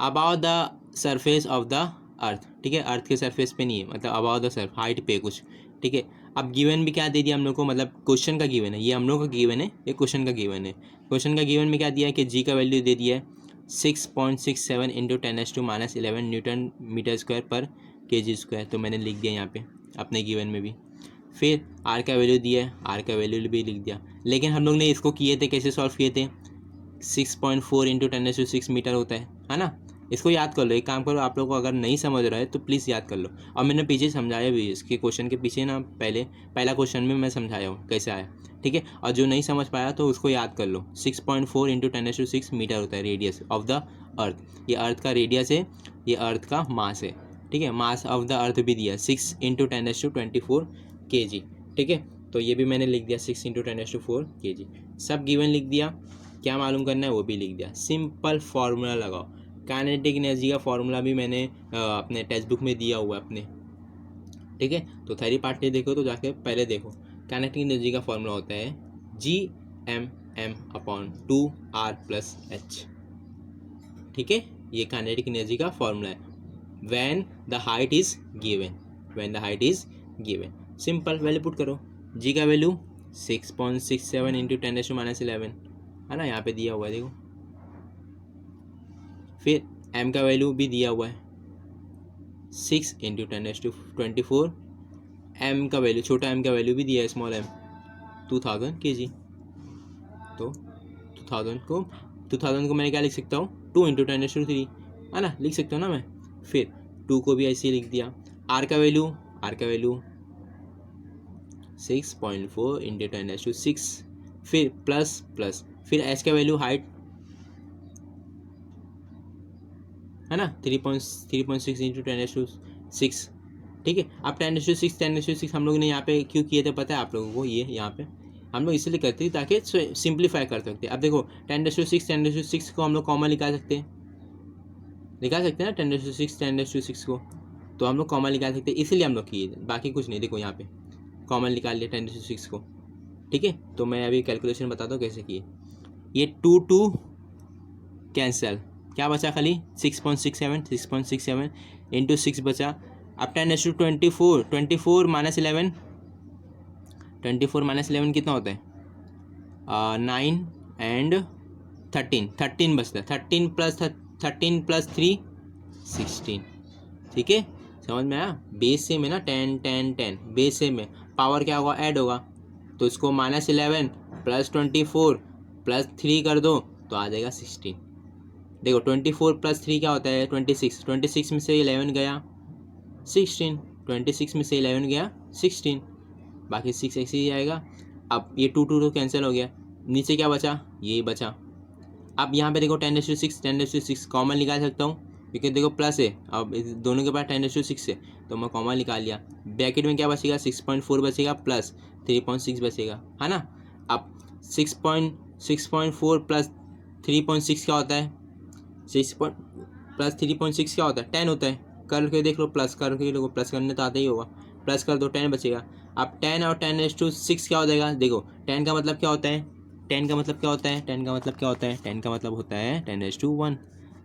about the surface of the अर्थ। ठीक है, अर्थ के सरफेस पे नहीं है, मतलब अबाउट द सर्फ हाइट पे कुछ। ठीक है, अब गिवन भी क्या दे दिया हम लोग को, मतलब क्वेश्चन का गिवन है, ये हम लोग का गिवन है, ये क्वेश्चन का गिवन है। क्वेश्चन का गिवन में क्या दिया है कि जी का वैल्यू दे दिया है 6.67 इंटू 10⁻⁻11 न्यूटन मीटर स्क्वायर पर kg²। तो मैंने लिख दिया यहाँ पे अपने गिवन में भी। फिर आर का वैल्यू दिया है, आर का वैल्यू भी लिख दिया। लेकिन हम लोग ने इसको किए थे, कैसे सॉल्व किए थे, 6.4 इंटू 10⁻6 मीटर होता है ना। इसको याद कर लो, एक काम करो, आप लोग को अगर नहीं समझ रहा है तो प्लीज़ याद कर लो। और मैंने पीछे समझाया भी, इसके क्वेश्चन के पीछे ना पहला क्वेश्चन में मैं समझाया हूँ कैसे आया। ठीक है, और जो नहीं समझ पाया तो उसको याद कर लो। 6.4 इंटू 10⁻6 मीटर होता है रेडियस ऑफ द अर्थ। ये अर्थ का रेडियस है, ये अर्थ का मास है। ठीक है, मास ऑफ द अर्थ भी दिया 6 इंटू 10⁻24 kg। ठीक है, तो ये भी मैंने लिख दिया 6 इंटू 10⁻4 kg। सब गिवन लिख दिया, क्या मालूम करना है वो भी लिख दिया। सिंपल फार्मूला लगाओ। काइनेटिक एनर्जी का फार्मूला भी मैंने अपने टेक्स्ट बुक में दिया हुआ है अपने। ठीक है, तो थ्योरी पार्ट नहीं देखो तो जाके पहले देखो। काइनेटिक एनर्जी का फार्मूला होता है Gmm/2r+h। ठीक है, ये काइनेटिक एनर्जी का फार्मूला है when the height is given. Simple value put करो। जी का वैल्यू 6.67 इंटू 10⁻11 है ना, यहाँ पे दिया हुआ है देखो। फिर m का वैल्यू भी दिया हुआ है 6 इंटू 10⁻24। m का वैल्यू, छोटा m का वैल्यू भी दिया है, स्मॉल m 2000 kg। तो 2000 को मैं क्या लिख सकता हूँ 2 इंटू 10⁻3 है ना, लिख सकता हूँ ना मैं। फिर 2 को भी ऐसे ही लिख दिया। r का वैल्यू 6.4 इंटू 10⁻6। फिर प्लस, फिर h का वैल्यू हाइट है ना 3.6 इंटू 10⁻6। ठीक है, अब 10⁻6 हम लोग ने यहाँ पे क्यों किए थे पता है आप लोगों को, ये यहाँ पे हम लोग इसलिए करते हैं ताकि सिंप्लीफाई कर सकते हैं। अब देखो 10⁻6 को हम लोग कॉमन निकाल सकते हैं ना, 10⁻6 को तो हम लोग कॉमन निकाल सकते हैं, इसीलिए हम लोग किए, बाकी कुछ नहीं। देखो यहाँ पे कॉमन निकाल लिया 10⁻6 को। ठीक है, तो मैं अभी कैलकुलेशन बताता हूँ कैसे किए। ये 2 कैंसल, क्या बचा खाली 6.67 इंटू 6 बचा। अब 10⁻24, 24 माइनस 11 कितना होता है 9 एंड 13 बचता है। 13 प्लस 3 16। ठीक है, समझ में आया। बेस सेम है ना, 10 बेस सेम है, पावर क्या होगा ऐड होगा, तो इसको -11 प्लस 24 प्लस 3 कर दो तो आ जाएगा 16। देखो 24 प्लस 3 क्या होता है 26 में से 11 गया 16, 26 में से 11 गया 16, बाकी 6 ऐसे ही आएगा। अब ये 2 तो कैंसिल हो गया, नीचे क्या बचा, ये बचा। अब यहाँ पे देखो 10⁻6 कॉमन निकाल सकता हूँ क्योंकि देखो प्लस है, अब दोनों के पास 10⁻6 है तो मैं कॉमन निकाल लिया। ब्रैकेट में क्या बचेगा 6.4 बचेगा प्लस 3.6 बचेगा है ना। अब 6.4 प्लस 3.6 क्या होता है, 6 प्लस 3.6 क्या होता है 10 होता है। करके देख लो, प्लस करके देखो, प्लस करने तो आता ही होगा, प्लस कर दो 10 बचेगा। अब 10 और 10⁻6 क्या हो जाएगा, देखो 10 का मतलब क्या होता है, 10 का मतलब होता है 10⁻1।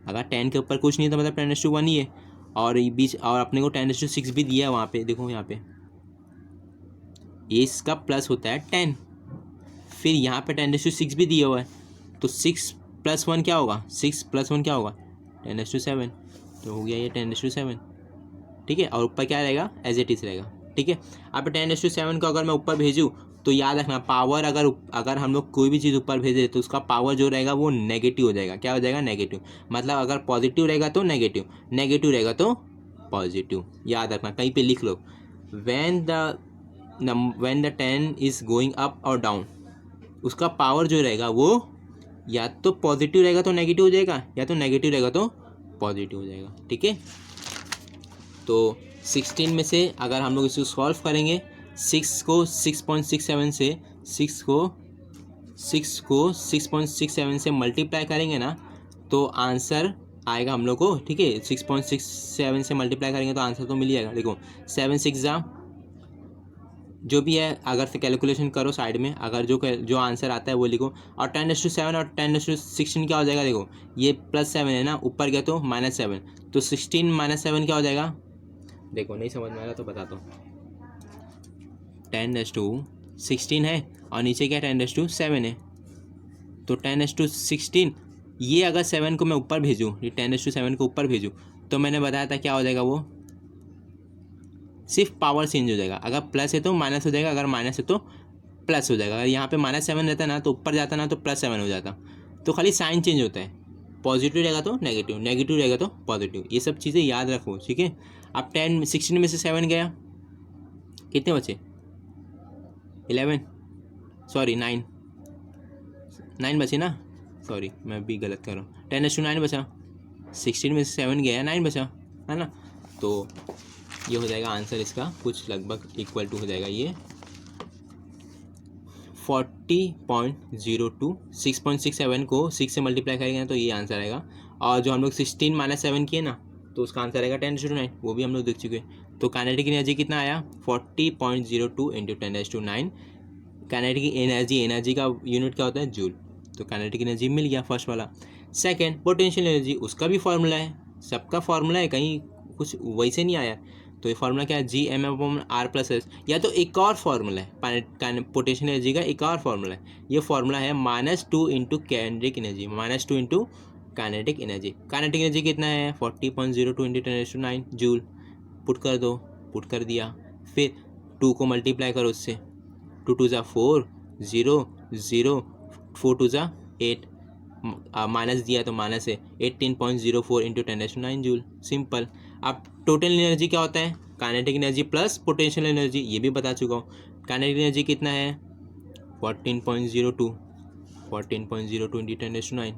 अगर 10 के ऊपर कुछ नहीं है तो मतलब 10⁻1 ही है। और बीच और अपने को 10⁻6 भी दिया है वहाँ पे, देखो यहाँ पे ये इसका प्लस होता है 10, फिर यहाँ पे 10⁻6 भी दिया हुआ है तो 6 + 1 क्या होगा, 6 + 1 क्या होगा 10⁻7, तो हो गया ये 10⁻7। ठीक है, और ऊपर क्या रहेगा एज इट इज़ रहेगा। ठीक है, अब 10⁻7 को अगर मैं ऊपर भेजूँ तो याद रखना पावर अगर हम लोग कोई भी चीज़ ऊपर भेजे तो उसका पावर जो रहेगा वो नेगेटिव हो जाएगा। क्या हो जाएगा नेगेटिव, मतलब अगर पॉजिटिव रहेगा तो नेगेटिव, नेगेटिव रहेगा तो पॉजिटिव। याद रखना, कहीं पे लिख लो, when the 10 is going up और डाउन, उसका पावर जो रहेगा वो या तो पॉजिटिव रहेगा तो नेगेटिव हो जाएगा, या तो नेगेटिव रहेगा तो पॉजिटिव हो जाएगा। ठीक है, तो 16 में से अगर हम लोग इसको सॉल्व करेंगे, 6 को 6.67 से 6 को 6 को 6.67 से मल्टीप्लाई करेंगे ना तो आंसर आएगा हम लोग को, ठीक है। 6.67 से मल्टीप्लाई करेंगे तो आंसर तो मिल जाएगा। देखो 7 6 जो भी है, अगर से कैलकुलेशन करो साइड में, अगर जो आंसर आता है वो लिखो। और 10⁻7 और 10⁻16 क्या हो जाएगा, देखो ये +7 है ना, ऊपर गया तो -7, तो 16 - 7 क्या हो जाएगा। देखो नहीं समझ में आ रहा तो बताता हूँ। 10⁻16 है और नीचे क्या 10⁻7 है, तो 10⁻16, ये अगर 7 को मैं ऊपर भेजूँ, ये 10⁻7 को ऊपर भेजूँ तो मैंने बताया था क्या हो जाएगा, वो सिर्फ पावर चेंज हो जाएगा। अगर प्लस है तो माइनस हो जाएगा, अगर माइनस है तो प्लस हो जाएगा। अगर यहाँ पे -7 रहता ना तो ऊपर जाता ना तो +7 हो जाता। तो खाली साइन चेंज होता है, पॉजिटिव रहेगा तो नेगेटिव, नेगेटिव रहेगा तो पॉजिटिव। ये सब चीज़ें याद रखो, ठीक है। अब 16 में से 7 गया, कितने बचे, 11, सॉरी 9 बचे ना, सॉरी मैं भी गलत कर रहा हूँ। 10⁻9 बचा, 16 में से 7 गया, 9 बचा, है ना। तो ये हो जाएगा आंसर इसका, कुछ लगभग इक्वल टू हो जाएगा ये 40.02। 6.67 को 6 से मल्टीप्लाई करेंगे तो ये आंसर आएगा। और जो हम लोग 16 - 7 किए ना तो उसका आंसर आएगा 10⁻9, वो भी हम लोग देख चुके हैं। तो काइनेटिक एनर्जी कितना आया, 40.02 × 10⁻9। काइनेटिक एनर्जी का यूनिट क्या होता है, जूल। तो काइनेटिक एनर्जी मिल गया फर्स्ट वाला। सेकेंड पोटेंशियल एनर्जी, उसका भी फार्मूला है, सबका फार्मूला है, कहीं कुछ वैसे नहीं आया। तो ये फार्मूला क्या है, Gm/R+S। या तो एक और फार्मूला है पोटेंशियल एनर्जी का, एक और फार्मूला है, ये फार्मूला है -2 × kinetic energy, -2 × kinetic energy. Kinetic energy कितना है, 40.02 × 10⁻9 जूल। पुट कर दो, पुट कर दिया, फिर 2 को मल्टीप्लाई करो उससे, 2 2 = 4, 0 0, 4 2 = 8, माइनस दिया तो माइनस है, 18.04 × 10⁻9 जूल, सिंपल। अब टोटल एनर्जी क्या होता है, kinetic energy plus potential energy, ये भी बता चुका हूँ। काइनेटिक एनर्जी कितना है, 14.02 × 10⁻9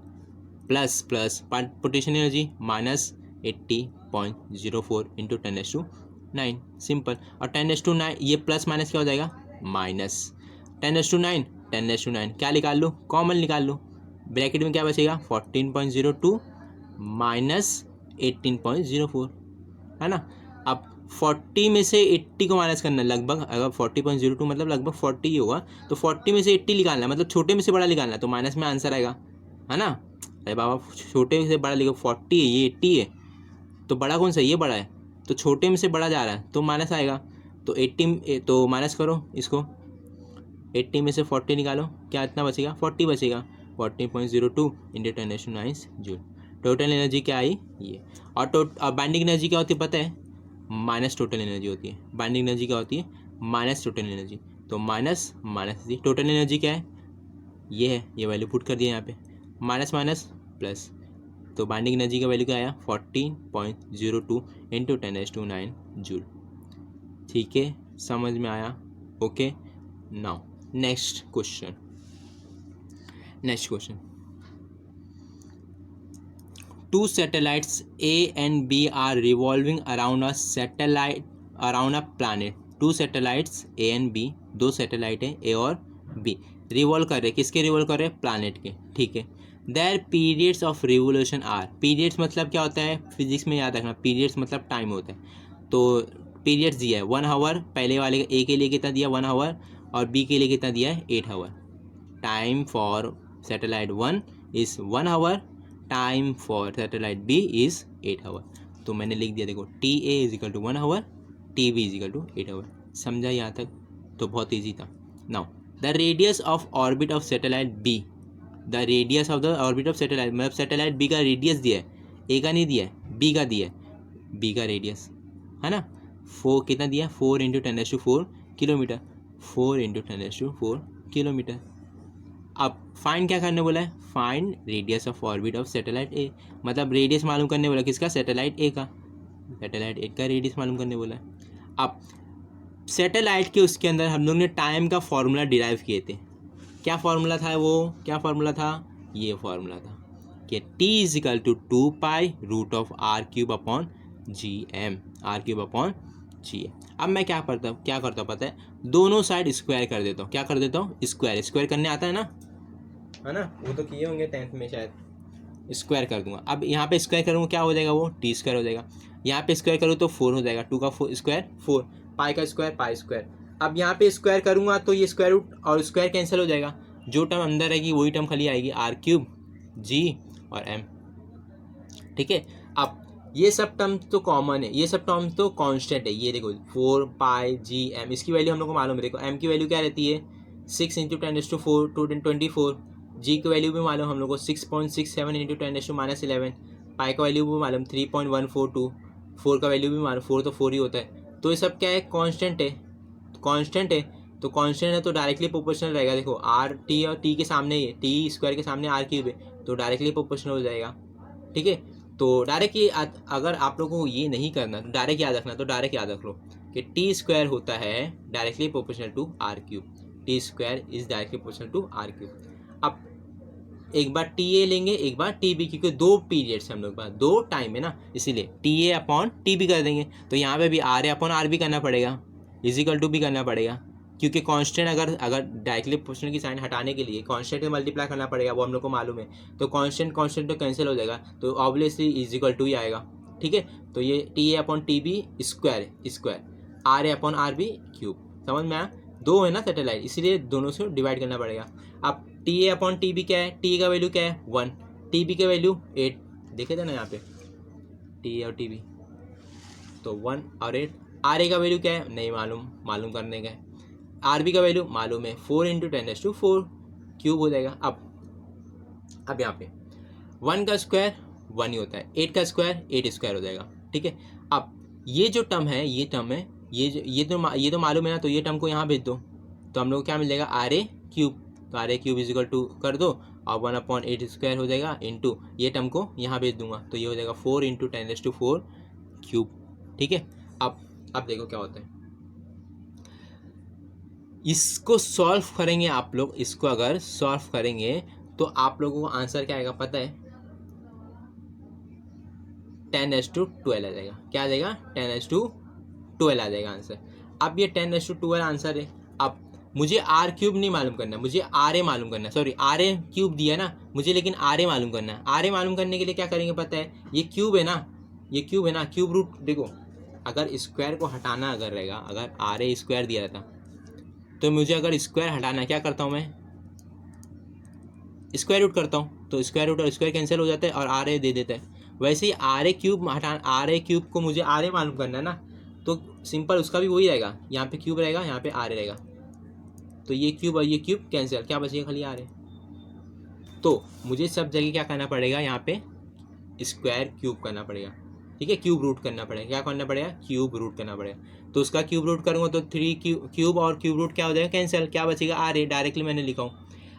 प्लस पोटेंशियल एनर्जी -80.04 × 10⁻9, सिंपल। और 10⁻9 ये प्लस माइनस क्या हो जाएगा, माइनस 10⁻9 क्या निकाल लो, कॉमन निकाल लो, ब्रैकेट में क्या बचेगा, 14.02 - 18.04, है ना। अब 40 में से 80 को माइनस करना है लगभग, अगर 40.02 मतलब लगभग 40 ही होगा, तो 40 में से 80 निकालना है, मतलब छोटे में से बड़ा निकालना है, तो माइनस में आंसर आएगा, है ना। अरे बाबा छोटे से बड़ा लिखो, 40 है ये 80 है, तो बड़ा कौन सा, ये बड़ा है, तो छोटे में से बड़ा जा रहा है तो माइनस आएगा। तो 80 तो माइनस करो इसको, 80 में से 40 निकालो, क्या इतना बचेगा, 40 बचेगा, 40.02 × 10⁻9 जूल। टोटल एनर्जी क्या आई ये। और बाइंडिंग एनर्जी क्या होती है पता है, माइनस टोटल एनर्जी होती है। बाइंडिंग एनर्जी क्या होती है, माइनस टोटल एनर्जी, तो माइनस दी। टोटल एनर्जी क्या है, ये है, ये वैल्यू पुट कर दिया यहाँ पे, माइनस माइनस प्लस, तो बाइंडिंग एनर्जी का वैल्यू क्या आया, 14.02 × 10⁻9 जूल। ठीक है, समझ में आया, okay. Now next question. Two satellites A and B are revolving around a planet. Two satellites A and B, दो सैटेलाइट हैं A और B, रिवॉल्व कर रहे, किसके रिवॉल्व कर रहे हैं, प्लानट के, ठीक है। Their periods of revolution are, periods मतलब क्या होता है, फिजिक्स में याद रखना, पीरियड्स मतलब टाइम होता है। तो पीरियड्स दिया है 1 आवर, पहले वाले A के लिए कितना दिया 1 आवर, और B के लिए कितना दिया है 8 hour. Time for satellite 1 is 1 hour, time for satellite B is 8 hour. तो मैंने लिख दिया, देखो TA = 1 आवर, TB = 8 आवर। समझा यहाँ तक, तो बहुत ईजी था। Now the radius of orbit of satellite B, the radius of the orbit of satellite, मतलब सैटेलाइट B का रेडियस दिया है, A का नहीं दिया है, B का दिया है, B का रेडियस, है ना। 4 कितना दिया, 4 × 10⁻4 किलोमीटर, 4 × 10⁻4 किलोमीटर। अब फाइंड क्या करने बोला है, find radius of orbit of satellite A, मतलब रेडियस मालूम करने बोला, किसका, सैटेलाइट ए का, सैटेलाइट ए का रेडियस मालूम करने बोला है। अब सैटेलाइट के उसके अंदर हम लोग ने टाइम का फॉर्मूला डिराइव किए थे, क्या फॉर्मूला था वो, क्या फॉर्मूला था, ये फॉर्मूला था कि T = 2π√r³ Gm। अब मैं क्या करता हूँ पता है, दोनों साइड स्क्वायर कर देता हूँ, क्या कर देता हूँ, स्क्वायर करने आता है ना, है ना, वो तो किए होंगे 10th में शायद। स्क्वायर कर दूंगा, अब यहाँ पे स्क्वायर करूँगा क्या हो जाएगा, वो टी स्क्वायर हो जाएगा। यहाँ पे स्क्वायर करूँ तो 4 हो जाएगा, 2 का स्क्वायर 4, पाई का स्क्वायर पाई स्क्वायर। अब यहाँ पे स्क्वायर करूँगा तो ये स्क्वायर रूट और स्क्वायर कैंसिल हो जाएगा, जो टर्म अंदर रहेगी वही टर्म खाली आएगी, r³ g और m। ठीक है, अब ये सब टर्म तो कॉमन है, ये सब टर्म तो कांस्टेंट है। ये देखो 4 पाई जी एम, इसकी वैल्यू हम लोग को मालूम है। देखो m की वैल्यू क्या रहती है 6 इंटू 10⁻⁴ 24। जी की वैल्यू भी मालूम हम लोग को 6.67 इंटू 10⁻11। पाई का वैल्यू भी मालूम 3.142। 4 का वैल्यू भी मालूम, 4 तो 4 ही होता है। तो ये सब क्या है, कांस्टेंट है, कांस्टेंट है। तो कांस्टेंट है तो डायरेक्टली प्रोपोर्शनल रहेगा। देखो आर टी और टी के सामने ही है, टी स्क्वायर के सामने r³ है, तो डायरेक्टली प्रोपोर्शनल हो जाएगा। ठीक है, तो डायरेक्ट ये अगर आप लोगों को ये नहीं करना तो डायरेक्ट याद रखना, तो डायरेक्ट याद रख लो कि टी स्क्वायर होता है directly proportional to r³। T square is directly proportional to r³। अब एक बार टी ए लेंगे, एक बार टी बी, क्योंकि 2 पीरियड्स हम लोग के पास, 2 टाइम है ना, इसीलिए T A upon T B कर देंगे। तो यहाँ पे भी R A upon R B करना पड़ेगा, इजिकल टू भी करना पड़ेगा, क्योंकि कांस्टेंट अगर डायरेक्टली प्रोपोर्शनल की साइन हटाने के लिए कांस्टेंट में मल्टीप्लाई करना पड़ेगा, वो हम लोग को मालूम है। तो कांस्टेंट तो कैंसिल हो जाएगा, तो ऑब्वियसली इजिकल टू ही आएगा। ठीक है, तो ये T A upon T B square, R A upon R B cube. समझ में आया, 2 है ना सैटेलाइट, इसीलिए दोनों से डिवाइड करना पड़ेगा। अब T A upon T B क्या है, टी का वैल्यू क्या है 1, टी बी का वैल्यू 8, देखे थे ना यहाँ पे टी ए और टी बी, तो 1 और 8। आर ए का वैल्यू क्या है नहीं मालूम, मालूम करने का है। आर बी का वैल्यू मालूम है 4 इंटू 10⁻⁴ क्यूब हो जाएगा। अब यहाँ पे 1 का स्क्वायर 1 ही होता है, 8 का स्क्वायर 8 स्क्वायर हो जाएगा। ठीक है, अब ये जो टर्म है, ये टर्म है, ये तो मालूम है ना, तो ये टर्म को यहाँ भेज दो, तो हम लोग को क्या मिल जाएगा r³ तो r³ इजिकल टू कर दो और 1/8 स्क्वायर हो जाएगा इंटू ये टर्म को यहाँ भेज दूंगा, तो ये हो जाएगा 4 इंटू 10⁻⁴ क्यूब। ठीक है, अब देखो क्या होता है, इसको सॉल्व करेंगे आप लोग, इसको अगर सॉल्व करेंगे तो आप लोगों को आंसर क्या आएगा पता है, 10⁻12 आ जाएगा। क्या आ जाएगा, 10⁻12 आ जाएगा आंसर। अब ये 10⁻12 आंसर है। अब मुझे r³ नहीं मालूम करना, मुझे r a मालूम करना, सॉरी r³ दिया ना मुझे, लेकिन r a मालूम करना है। r a मालूम करने के लिए क्या करेंगे पता है, ये क्यूब है ना, ये क्यूब है ना, क्यूब रूट देखो, अगर स्क्वायर को हटाना अगर रहेगा, अगर r a स्क्वायर दिया रहता तो मुझे अगर स्क्वायर हटाना क्या करता हूँ मैं, स्क्वायर रूट करता हूँ, तो स्क्वायर रूट और स्क्वायर कैंसिल हो जाता है और r a दे देता है। वैसे ही r³ हटाना, r³ को मुझे r a मालूम करना है ना, तो सिंपल उसका भी वही रहेगा, यहाँ पे क्यूब रहेगा, यहाँ पे r a रहेगा, तो ये क्यूब और ये क्यूब कैंसिल, क्या बचेगा खाली r a। तो मुझे सब जगह क्या करना पड़ेगा, यहाँ पे स्क्वायर क्यूब करना पड़ेगा। ठीक है, क्यूब रूट करना पड़ेगा, क्या करना पड़ेगा, क्यूब रूट करना पड़ेगा। तो उसका क्यूब रूट करूँगा तो 3 क्यूब और क्यूब रूट क्या हो जाएगा कैंसिल, क्या बचेगा r a, डायरेक्टली मैंने लिखा हूँ।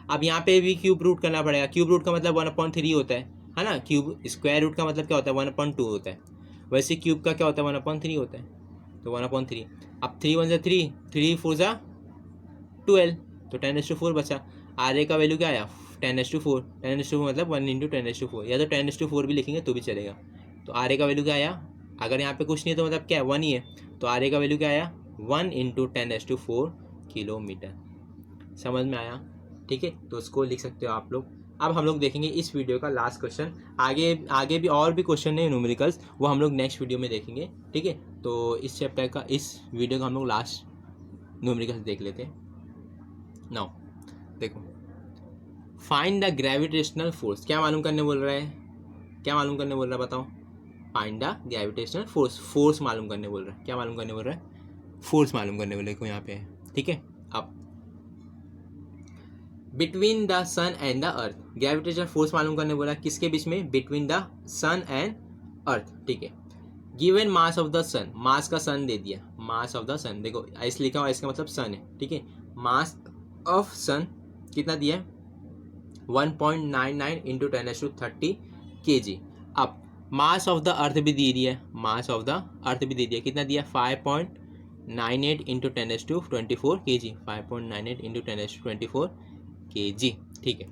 अब यहाँ पे भी क्यूब रूट करना पड़ेगा, क्यूब रूट का मतलब 1/3 होता है ना, क्यूब स्क्वायर रूट का मतलब क्या होता है 1/2 होता है, वैसे क्यूब का क्या होता है 1/3 होता है, तो 1/3। अब 3 1 3, 3 4 12, तो 10⁻⁴ बचा। r a का वैल्यू क्या आया 10⁻⁴, 10⁻⁴ मतलब 1 इंटू 10⁻⁴, या तो 10⁻⁴ भी लिखेंगे तो भी चलेगा। तो r a का वैल्यू क्या आया, अगर यहाँ पे कुछ नहीं है तो मतलब क्या है 1 ही है, तो r a का वैल्यू क्या आया 1 इंटू 10⁻⁴ किलोमीटर। समझ में आया, ठीक है, तो उसको लिख सकते हो आप लोग। अब हम लोग देखेंगे इस वीडियो का लास्ट क्वेश्चन, आगे भी और भी क्वेश्चन है न्यूमेरिकल्स, वो हम लोग नेक्स्ट वीडियो में देखेंगे। ठीक है, तो इस चैप्टर का, इस वीडियो का हम लोग लास्ट न्यूमेरिकल्स देख लेते हैं। नाउ देखो, फाइंड द ग्रेविटेशनल फोर्स, क्या मालूम करने बोल रहा है, क्या मालूम करने बोल रहा है बताओ, find the gravitational force, force मालूम करने बोल रहा है, क्या मालूम करने बोल रहा है, फोर्स मालूम करने बोले को यहाँ पे है। ठीक है, अब between the sun and the earth, gravitational force मालूम करने बोला किसके बीच में, between the sun and earth. ठीक है, given mass of the sun, mass का सन दे दिया, मास ऑफ द सन, देखो ऐसे लिखा हुआ, इसका मतलब सन है। ठीक है, मास ऑफ सन कितना दिया है 1.99 इंटू 10⁻30 kg। अब मास ऑफ द अर्थ भी दे दिया है, मास ऑफ द अर्थ भी दे दिया, कितना दिया 5.98 इंटू 10⁻24 kg, 5.98 इंटू 10⁻24 kg। ठीक है,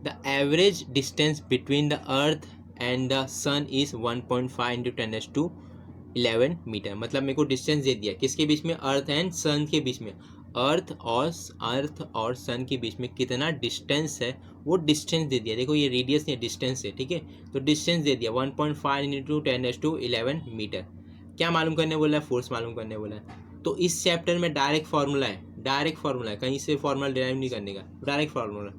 the average distance between the earth and the sun is 1.5 into 10⁻11 metre. मतलब मेरे को डिस्टेंस दे दिया किसके बीच में, अर्थ एंड सन के बीच में, अर्थ और सन के बीच में कितना डिस्टेंस है वो डिस्टेंस दे दिया। देखो ये रेडियस नहीं डिस्टेंस है, ठीक है। तो डिस्टेंस दे दिया 1.5 इंटू 10⁻11 मीटर। क्या मालूम करने बोला है? फोर्स मालूम करने बोला है। तो इस चैप्टर में डायरेक्ट फार्मूला है, कहीं से फार्मूला डिराइव नहीं करने का, direct formula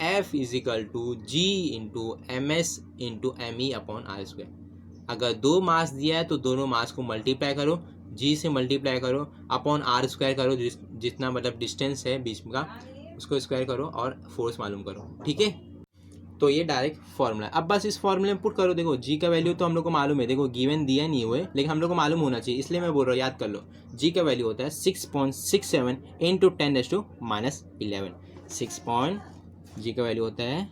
F = G into MS into ME upon R square. अगर दो मास दिया है तो दोनों मास को मल्टीप्लाई करो, G से मल्टीप्लाई करो, अपॉन R स्क्वायर करो, जितना मतलब डिस्टेंस है बीच का उसको स्क्वायर करो और फोर्स मालूम करो, ठीक है। तो ये डायरेक्ट फार्मूला है। अब बस इस फार्मूले में पुट करो। देखो जी का वैल्यू तो हम लोग को मालूम है, देखो गिवन दिया नहीं हुए, लेकिन हम लोग को मालूम होना चाहिए, इसलिए मैं बोल रहा हूँ याद कर लो। जी का वैल्यू होता है 6.67 इंटू 10⁻11। जी का वैल्यू होता है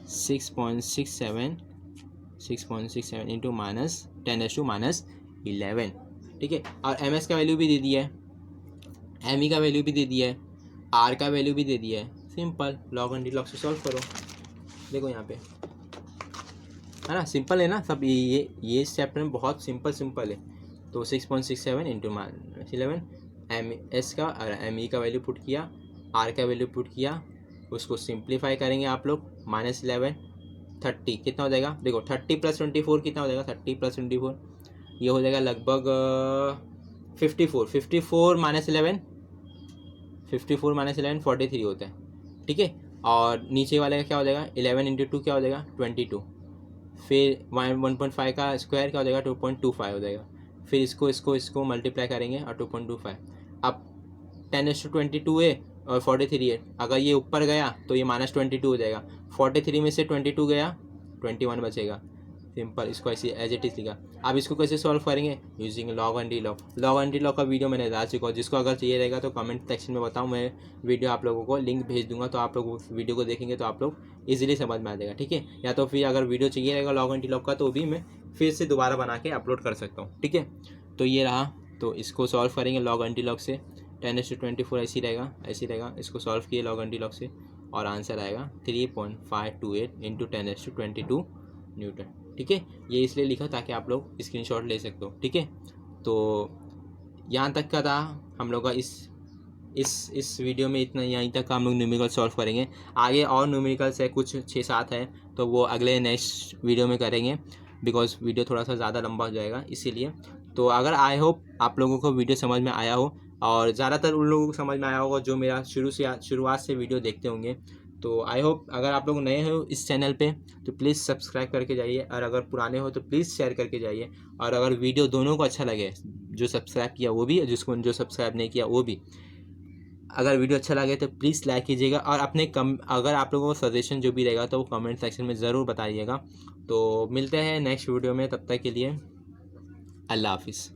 6.67 इंटू -10⁻11, ठीक है। और एम एस का वैल्यू भी दे दिया है, एम ई का वैल्यू भी दे दिया है, आर का वैल्यू भी दे दिया है। सिंपल लॉग एंड लॉग से सॉल्व करो। देखो यहाँ पे है ना, सिंपल है ना सब। ये इस चैप्टर में बहुत सिंपल है। तो 6.67 इंटू -11, एम एस का और एम ई का वैल्यू पुट किया, आर का वैल्यू पुट किया, उसको सिंप्लीफाई करेंगे आप लोग। -11 30 कितना हो जाएगा? देखो 30 + 24 कितना हो जाएगा? 30 + 24 ये हो जाएगा लगभग 54 -11 43 होता है, ठीक है। और नीचे वाले का क्या हो जाएगा? 11 इंटू 2 क्या हो जाएगा? 22। फिर 1.5 का स्क्वायर क्या हो जाएगा? 2.25 हो जाएगा। फिर इसको मल्टीप्लाई करेंगे और 2.25। अब 10⁻22 है और 43 है, अगर ये ऊपर गया तो ये -22 हो जाएगा। 43 में से 22 गया, 21 बचेगा। सिंपल, इसको ऐसे एज इट इज़ लिखा। अब इसको कैसे सॉल्व करेंगे? Using log and D log. Log and D log का वीडियो मैंने डाल चुका हूँ, जिसको अगर चाहिए रहेगा तो कमेंट सेक्शन में बताऊँ, मैं वीडियो आप लोगों को लिंक भेज दूंगा, तो आप लोग उस वीडियो को देखेंगे तो आप लोग इजीली समझ में आ जाएगा, ठीक है। या तो फिर अगर वीडियो चाहिए रहेगा लॉग एंड डी लॉग का तो भी मैं फिर से दोबारा बना के अपलोड कर सकता हूँ, ठीक है। तो ये रहा, तो इसको सॉल्व करेंगे लॉग एंड डी लॉग से। 10⁻24 ऐसे रहेगा। इसको सॉल्व किए लॉग एंड डी लॉग से और आंसर आएगा 3.528 इंटू 10⁻22 न्यूटन, ठीक है। ये इसलिए लिखा ताकि आप लोग स्क्रीनशॉट ले सकते हो, ठीक है। तो यहाँ तक का था हम लोग का इस वीडियो में इतना, यहीं तक हम लोग न्यूमेरिकल सॉल्व करेंगे। आगे और न्यूमेरिकल्स है कुछ 6-7 है, तो वो अगले नेक्स्ट वीडियो में करेंगे, बिकॉज वीडियो थोड़ा सा ज़्यादा लंबा हो जाएगा इसीलिए। तो अगर आई होप आप लोगों को वीडियो समझ में आया हो, और ज़्यादातर उन लोगों को समझ में आया होगा जो मेरा शुरुआत से वीडियो देखते होंगे। तो आई होप अगर आप लोग नए हो इस चैनल पे तो प्लीज़ सब्सक्राइब करके जाइए, और अगर पुराने हो तो प्लीज़ शेयर करके जाइए। और अगर वीडियो दोनों को अच्छा लगे, जो सब्सक्राइब किया वो भी, जो सब्सक्राइब नहीं किया वो भी, अगर वीडियो अच्छा लगे तो प्लीज़ लाइक कीजिएगा। और अगर आप लोगों को सजेशन जो भी रहेगा तो वो कमेंट सेक्शन में ज़रूर बताइएगा। तो मिलते हैं नेक्स्ट वीडियो में, तब तक के लिए अल्लाह हाफिज़।